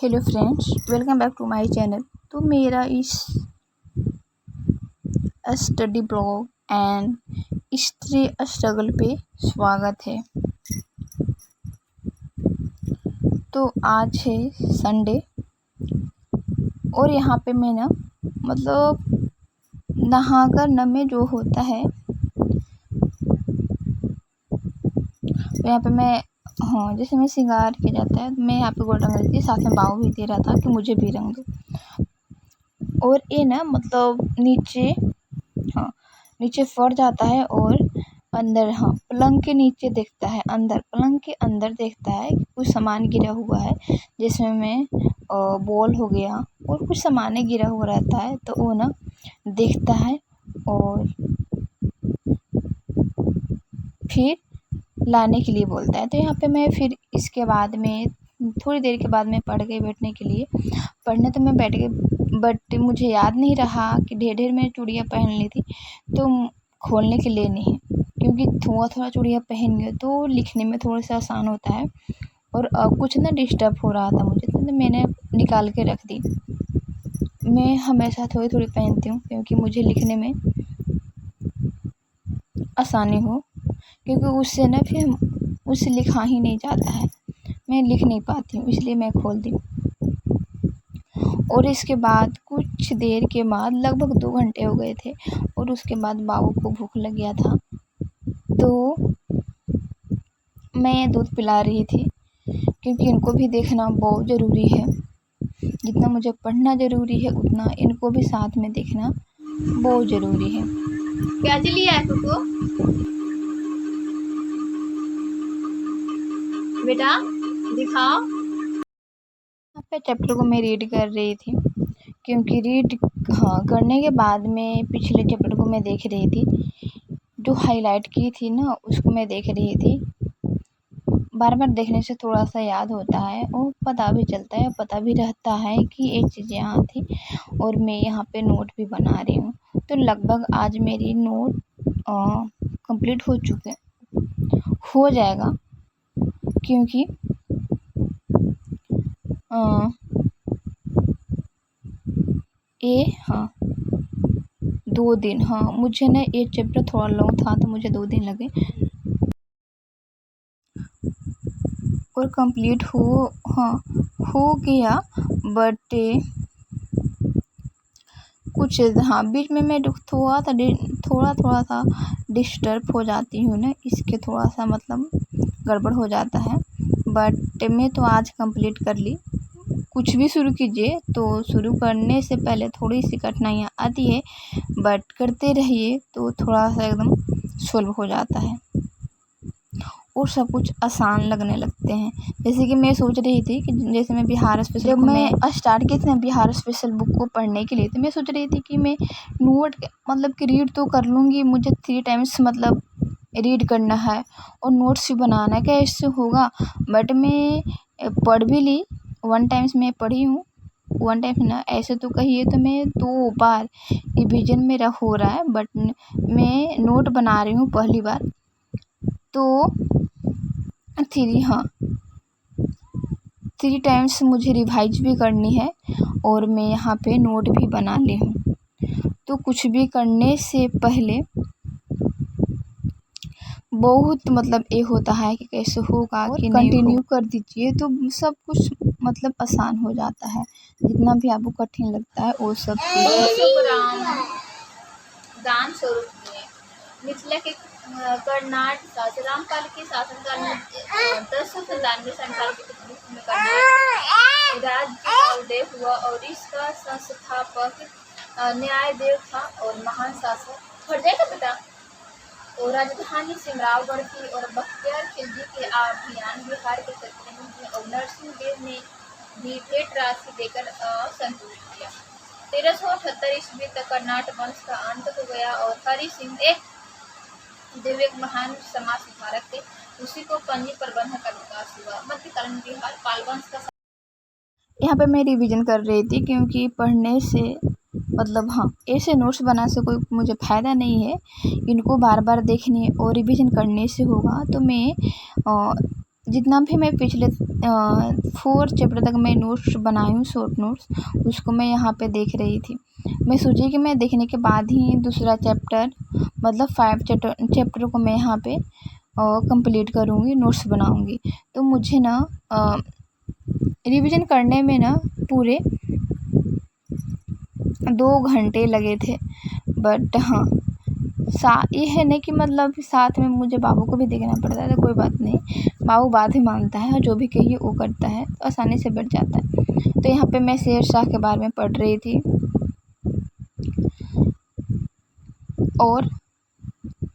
Hello friends, welcome back to my channel. तो मेरा इस स्टडी ब्लॉग एंड स्त्री स्ट्रगल पे स्वागत है। तो आज है संडे और यहाँ पे मैं नहाकर में जो होता है यहाँ पे मैं जैसे मैं श्रृंगार किया जाता है, मैं यहाँ पे गोल्ड रंग देती, साथ में बाव भी दे रहा था कि मुझे भी रंग दो। और ये नीचे फट जाता है और अंदर पलंग के नीचे देखता है, पलंग के अंदर देखता है कि कुछ सामान गिरा हुआ है, जिसमें में बॉल हो गया और कुछ सामान गिरा हुआ रहता है। तो वो देखता है और फिर लाने के लिए बोलता है। तो यहाँ पे मैं फिर इसके बाद में थोड़ी देर के बाद मैं पढ़ गई बैठने के लिए। पढ़ने तो मैं बैठ गई, बट मुझे याद नहीं रहा कि ढेर मैं चूड़ियाँ पहन ली थी, तो खोलने के लिए नहीं, क्योंकि थोड़ा चूड़ियाँ पहन गए तो लिखने में थोड़ा सा आसान होता है और कुछ डिस्टर्ब हो रहा था मुझे, तो मैंने निकाल के रख दी। मैं हमेशा थोड़ी पहनती हूँ क्योंकि मुझे लिखने में आसानी हो, क्योंकि उससे फिर उससे लिखा ही नहीं जाता है, मैं लिख नहीं पाती हूँ, इसलिए मैं खोल दी। और इसके बाद कुछ देर के बाद लगभग 2 घंटे हो गए थे और उसके बाद बाबू को भूख लग गया था, तो मैं दूध पिला रही थी, क्योंकि इनको भी देखना बहुत ज़रूरी है। जितना मुझे पढ़ना ज़रूरी है उतना इनको भी साथ में देखना बहुत ज़रूरी है। क्या चलिए आपको बेटा दिखाओ। यहाँ पे चैप्टर को मैं रीड कर रही थी, क्योंकि रीड करने के बाद में पिछले चैप्टर को मैं देख रही थी, जो हाईलाइट की थी उसको मैं देख रही थी। बार बार देखने से थोड़ा सा याद होता है और पता भी चलता है, पता भी रहता है कि एक चीज़ यहाँ थी। और मैं यहाँ पे नोट भी बना रही हूँ, तो लगभग आज मेरी नोट कंप्लीट हो जाएगा, क्योंकि ये 2 दिन मुझे ये चैप्टर थोड़ा लॉन्ग था तो मुझे 2 दिन लगे और कंप्लीट हो गया। बट कुछ बीच में मैं थोड़ा सा डिस्टर्ब हो जाती हूँ इसके थोड़ा सा गड़बड़ हो जाता है। बट मैं तो आज कंप्लीट कर ली। कुछ भी शुरू कीजिए तो शुरू करने से पहले थोड़ी सी कठिनाइयाँ आती है, बट करते रहिए तो थोड़ा सा एकदम सुलभ हो जाता है और सब कुछ आसान लगने लगते हैं। जैसे कि मैं सोच रही थी कि जैसे मैं बिहार स्पेशल, जब मैं स्टार्ट की थी बिहार स्पेशल बुक को पढ़ने के लिए, तो मैं सोच रही थी कि मैं नोट कि रीड तो कर लूँगी, मुझे 3 टाइम्स रीड करना है और नोट्स भी बनाना है, कैसे होगा। बट मैं पढ़ भी ली, 1 टाइम्स मैं पढ़ी हूँ, 1 टाइम ऐसे तो कहिए तो मैं 2 बार रिविजन मेरा हो रहा है, बट मैं नोट बना रही हूँ पहली बार। तो 3 टाइम्स मुझे रिवाइज भी करनी है और मैं यहाँ पे नोट भी बना ली हूँ। तो कुछ भी करने से पहले बहुत ये होता है कि कैसे होगा कि कंटिन्यू कर दीजिए तो सब कुछ आसान हो जाता है। जितना भी आपको कठिन लगता है वो सब दान स्वरूप में मिथिला के कर्नाटक शासन रामपाल के शासनकाल में 1097 साल के में कर्नाटक राज्य का उदय हुआ और इसका संस्थापक न्यायदेव था और महान शासक। फट जाएगा बेटा। और राजधानी सिमरावगढ़ की और बख्तियार खिलजी के अभियान बिहार के क्षेत्र में हुए और नरसिंह देव ने भी भेंट राशि देकर संतुष्ट किया। 1378 ईस्वी तक कर्नाटक वंश का अंत हो गया और हरि सिंह देव एक महान समाज सुधारक थे। उसी को पंजी प्रबंधन का विकास हुआ। मध्यकालीन बिहार पाल वंश का। यहाँ पे मैं रिवीजन कर रही थी, क्योंकि पढ़ने से ऐसे नोट्स बनाने से कोई मुझे फ़ायदा नहीं है, इनको बार बार देखने और रिवीजन करने से होगा। तो मैं जितना भी मैं पिछले 4 चैप्टर तक मैं नोट्स बनाई हूँ, शॉर्ट नोट्स, उसको मैं यहाँ पे देख रही थी। मैं सोची कि मैं देखने के बाद ही दूसरा चैप्टर मतलब 5 चैप्टर को मैं यहाँ पे कंप्लीट करूँगी, नोट्स बनाऊँगी। तो मुझे ना रिवीजन करने में ना पूरे 2 घंटे लगे थे। बट हाँ, ये है नहीं कि मतलब साथ में मुझे बाबू को भी देखना पड़ता है, तो कोई बात नहीं, बाबू बात ही मानता है और जो भी कहिए वो करता है, तो आसानी से बैठ जाता है। तो यहाँ पे मैं शेरशाह के बारे में पढ़ रही थी और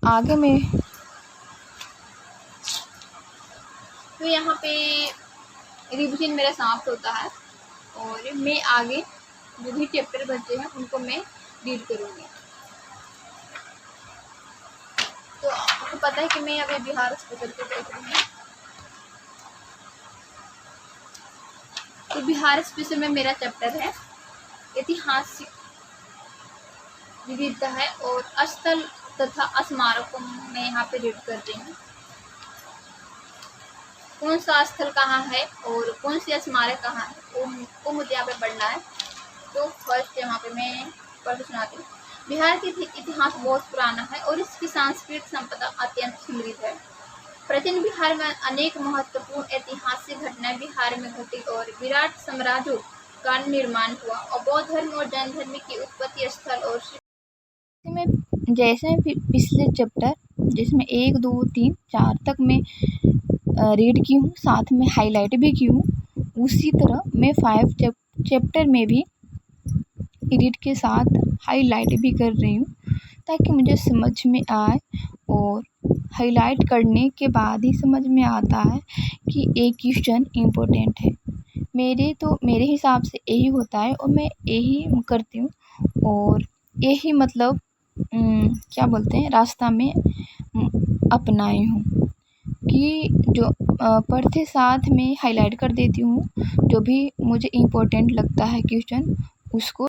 आगे में तो यहाँ पे रिवीजन मेरा समाप्त होता है और मैं आगे जो भी चैप्टर बचे हैं उनको मैं रीड करूँगी। तो आपको पता है कि मैं अभी बिहार स्पेशल पे देख रही हूँ। तो बिहार स्पेशल में मेरा चैप्टर है ऐतिहासिक विविधता है और स्थल तथा स्मारकों में यहाँ पे रीड कर रही हूँ। कौन सा स्थल कहाँ है और कौन सी स्मारक कहाँ है वो मुझे यहाँ पे पढ़ना है। तो फर्स्ट यहाँ पे मैं पढ़ सुनाती हूँ। बिहार की इतिहास बहुत पुराना है और इसकी सांस्कृतिक संपदा अत्यंत समृद्ध है। प्राचीन बिहार में अनेक महत्वपूर्ण ऐतिहासिक घटनाएं बिहार में घटी और विराट साम्राज्यों का निर्माण हुआ और बौद्ध धर्म और जैन धर्म की उत्पत्ति स्थल और जैसे पिछले चैप्टर जिसमें 1, 2, 3, 4 तक मैं रीड की हूँ, साथ में हाईलाइट भी की हूँ, उसी तरह मैं 5 चैप्टर में भी रीड के साथ हाईलाइट भी कर रही हूँ ताकि मुझे समझ में आए। और हाईलाइट करने के बाद ही समझ में आता है कि एक क्वेश्चन इम्पोर्टेंट है। मेरे हिसाब से यही होता है और मैं यही करती हूँ और यही मतलब क्या बोलते हैं रास्ता में अपनाई हूँ कि जो पढ़ते साथ में हाईलाइट कर देती हूँ, जो भी मुझे इम्पोर्टेंट लगता है क्वेश्चन उसको